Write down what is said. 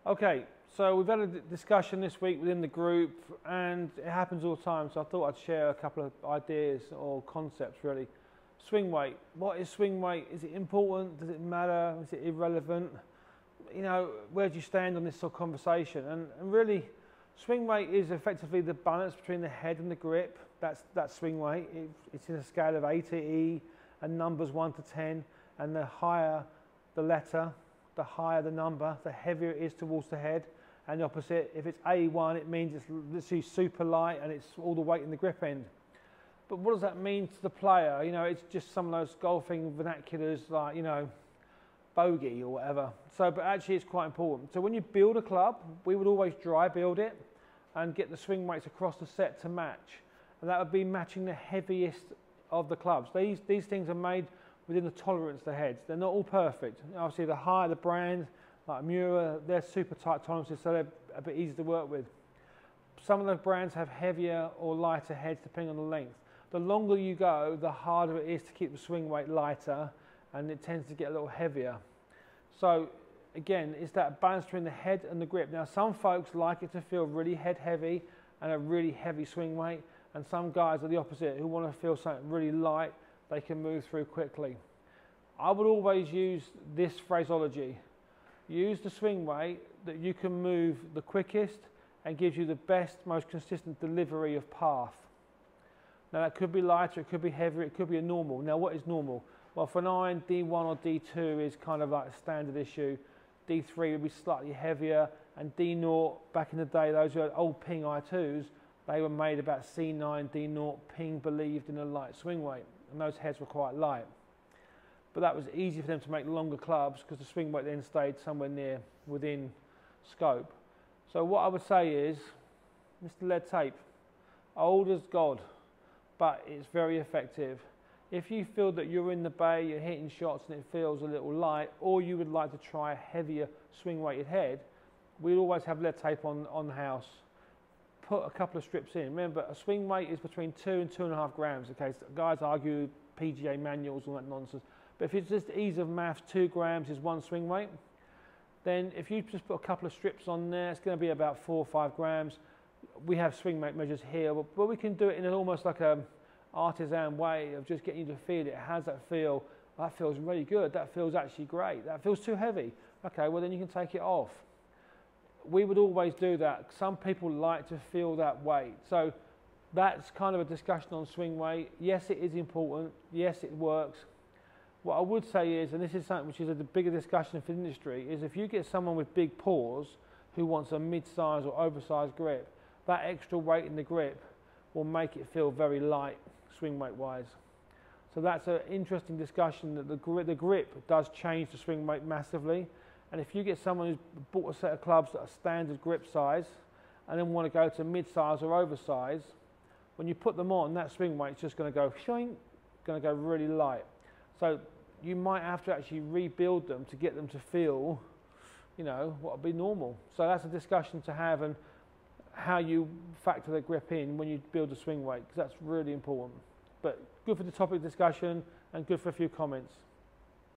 Okay, so we've had a discussion this week within the group, and it happens all the time, so I thought I'd share a couple of ideas or concepts really. Swing weight. What is swing weight? Is it important? Does it matter? Is it irrelevant? You know, where do you stand on this sort of conversation? And really, swing weight is effectively the balance between the head and the grip. That's swing weight. It's in a scale of A to E and numbers 1 to 10, and the higher the letter, the higher the number, the heavier it is towards the head. And the opposite, if it's A1, it means it's literally super light and it's all the weight in the grip end. But what does that mean to the player? You know, it's just some of those golfing vernaculars like, you know, bogey or whatever. So, but actually it's quite important. So when you build a club, we would always dry build it and get the swing weights across the set to match. And that would be matching the heaviest of the clubs. These things are made within the tolerance of the heads. They're not all perfect. Obviously the higher the brand, like Miura, they're super tight tolerances, so they're a bit easier to work with. Some of the brands have heavier or lighter heads depending on the length. The longer you go, the harder it is to keep the swing weight lighter, and it tends to get a little heavier. So again, it's that balance between the head and the grip. Now some folks like it to feel really head heavy and a really heavy swing weight, and some guys are the opposite who want to feel something really light they can move through quickly. I would always use this phraseology. Use the swing weight that you can move the quickest and gives you the best, most consistent delivery of path. Now that could be lighter, it could be heavier, it could be a normal. Now what is normal? Well, for an iron, D1 or D2 is kind of like a standard issue. D3 would be slightly heavier, and D0, back in the day, those who had old Ping I2s, they were made about C9, D0. Ping believed in a light swing weight, and those heads were quite light. But that was easy for them to make longer clubs because the swing weight then stayed somewhere near within scope. So what I would say is, Mr. Lead Tape, old as God, but it's very effective. If you feel that you're in the bay, you're hitting shots and it feels a little light, or you would like to try a heavier swing weighted head, we always have lead tape on the house. Put a couple of strips in. Remember, a swing weight is between 2 and 2.5 grams. Okay, so guys argue PGA manuals, all that nonsense. But if it's just ease of maths, 2 grams is one swing weight. Then if you just put a couple of strips on there, it's going to be about 4 or 5 grams. We have swing weight measures here, but we can do it in almost like a artisan way of just getting you to feel it. How does that feel? That feels really good. That feels actually great. That feels too heavy. Okay, well then you can take it off. We would always do that. Some people like to feel that weight. So that's kind of a discussion on swing weight. Yes, it is important. Yes, it works. What I would say is, and this is something which is a bigger discussion for the industry, is if you get someone with big paws who wants a mid-size or oversized grip, that extra weight in the grip will make it feel very light swing weight wise. So that's an interesting discussion, that the grip does change the swing weight massively. And if you get someone who's bought a set of clubs that are standard grip size and then want to go to mid-size or oversize, when you put them on, that swing weight's just going to go shing, going to go really light. So you might have to actually rebuild them to get them to feel, you know, what would be normal. So that's a discussion to have, and how you factor the grip in when you build the swing weight, because that's really important. But good for the topic discussion and good for a few comments.